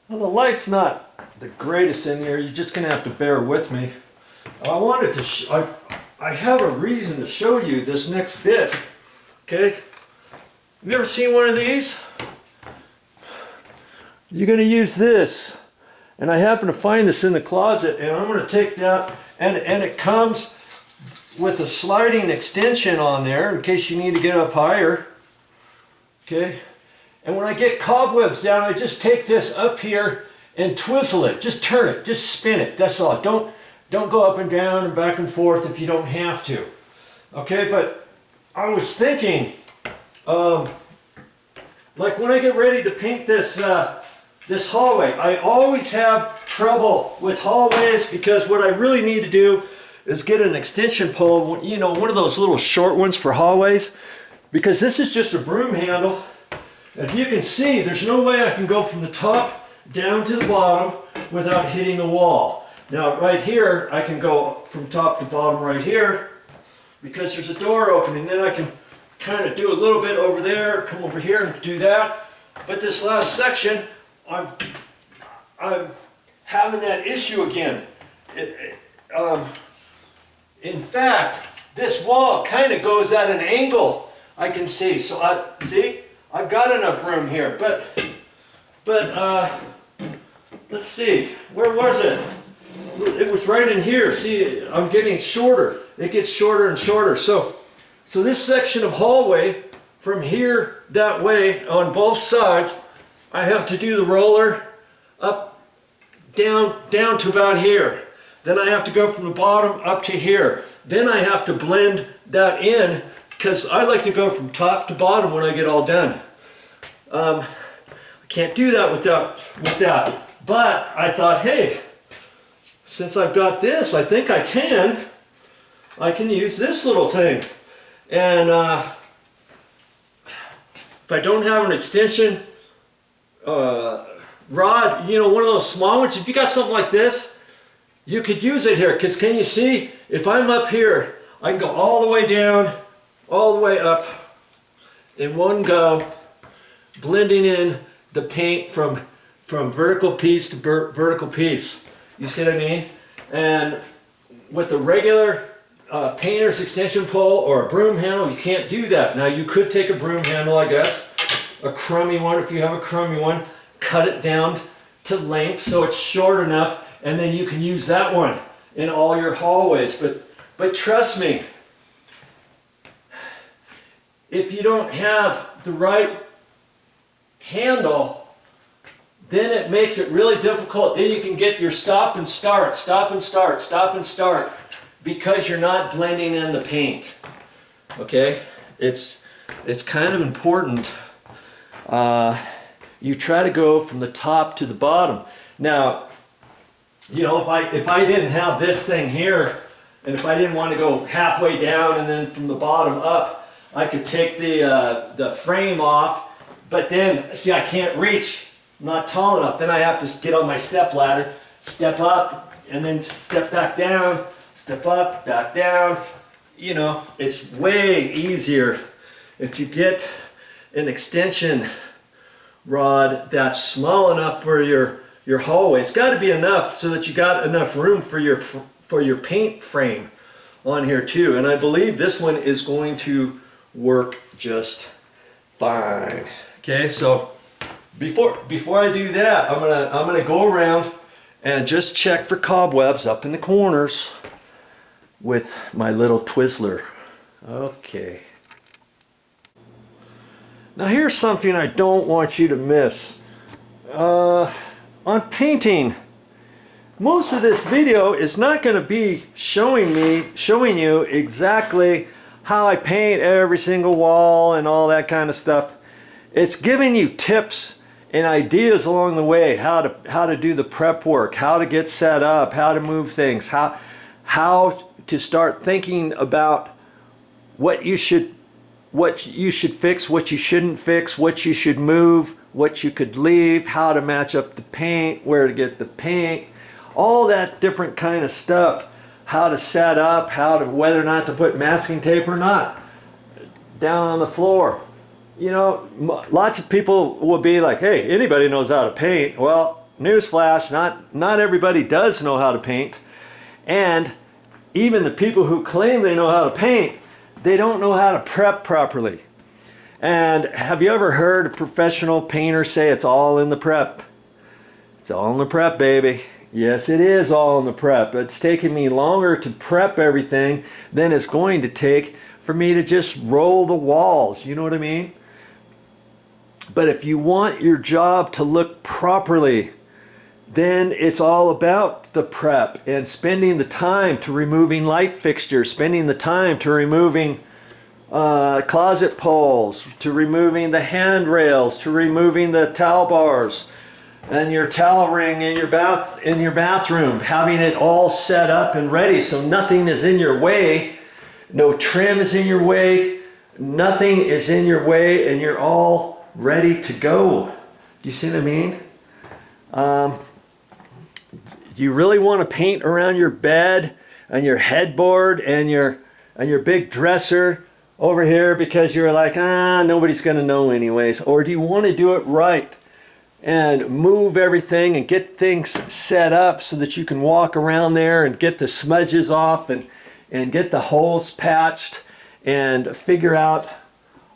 Well, the light's not the greatest in here. You're just gonna have to bear with me. I wanted to. I have a reason to show you this next bit. Okay. Have you ever seen one of these? You're gonna use this, and I happen to find this in the closet, and I'm gonna take that, and it comes with a sliding extension on there in case you need to get up higher. Okay. And when I get cobwebs down, I just take this up here and twizzle it. Just turn it, just spin it. That's all. Don't go up and down and back and forth if you don't have to. Okay, but I was thinking, like when I get ready to paint this this hallway, I always have trouble with hallways because what I really need to do is get an extension pole, you know, one of those little short ones for hallways, because this is just a broom handle. If you can see, there's no way I can go from the top down to the bottom without hitting the wall. Now right here, I can go from top to bottom right here because there's a door opening. Then I can kind of do a little bit over there, come over here and do that. But this last section, I'm having that issue again. In fact, this wall kind of goes at an angle, I can see. So I've got enough room here, but let's see, where was it? It was right in here. See, I'm getting shorter. It gets shorter and shorter. So this section of hallway from here that way on both sides, I have to do the roller up, down to about here. Then I have to go from the bottom up to here. Then I have to blend that in because I like to go from top to bottom when I get all done. I can't do that with that. But I thought, hey, since I've got this, I think I can use this little thing. And if I don't have an extension rod, you know, one of those small ones, if you got something like this, you could use it here. Because can you see, if I'm up here, I can go all the way down, all the way up in one go, blending in the paint from vertical piece to vertical piece. You see what I mean? And with the regular painter's extension pole or a broom handle, you can't do that. Now you could take a broom handle, I guess, a crummy one if you have a crummy one, cut it down to length so it's short enough, and then you can use that one in all your hallways. But trust me, if you don't have the right handle, then it makes it really difficult. Then you can get your stop and start, because you're not blending in the paint. Okay, it's kind of important. You try to go from the top to the bottom. Now, you know, if I didn't have this thing here, and if I didn't want to go halfway down and then from the bottom up, I could take the frame off. But then, see, I can't reach. I'm not tall enough. Then I have to get on my step ladder, step up, and then step back down, step up, back down. You know, it's way easier if you get an extension rod that's small enough for your hallway. It's got to be enough so that you got enough room for your paint frame on here too. And I believe this one is going to work just fine. Okay, so before I do that, I'm gonna go around and just check for cobwebs up in the corners with my little Twizzler. Okay. Now here's something I don't want you to miss. On painting, most of this video is not going to be showing you exactly how I paint every single wall and all that kind of stuff. It's giving you tips and ideas along the way, how to do the prep work, how to get set up, how to move things, how to start thinking about what you should fix, what you shouldn't fix, what you should move, what you could leave, how to match up the paint, where to get the paint, all that different kind of stuff, how to set up, whether or not to put masking tape or not down on the floor. You know, lots of people will be like, hey, anybody knows how to paint. Well, newsflash, not everybody does know how to paint. And even the people who claim they know how to paint, they don't know how to prep properly. And have you ever heard a professional painter say it's all in the prep? It's all in the prep, baby. Yes, it is all in the prep. It's taken me longer to prep everything than it's going to take for me to just roll the walls. You know what I mean? But if you want your job to look properly, then it's all about the prep and spending the time to removing light fixtures, spending the time to removing closet poles, to removing the handrails, to removing the towel bars and your towel ring in your bathroom, having it all set up and ready so nothing is in your way, no trim is in your way, nothing is in your way, and you're all ready to go. Do you see what I mean? You really want to paint around your bed and your headboard and your big dresser over here because you're like, nobody's going to know anyways? Or do you want to do it right and move everything and get things set up so that you can walk around there and get the smudges off and get the holes patched and figure out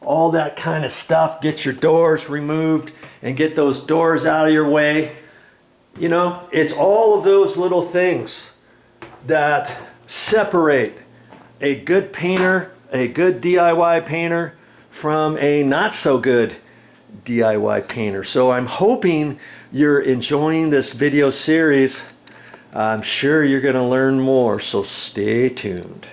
all that kind of stuff, get your doors removed and get those doors out of your way? You know, it's all of those little things that separate a good painter, a good DIY painter, from a not so good DIY painter. So I'm hoping you're enjoying this video series. I'm sure you're going to learn more, so stay tuned.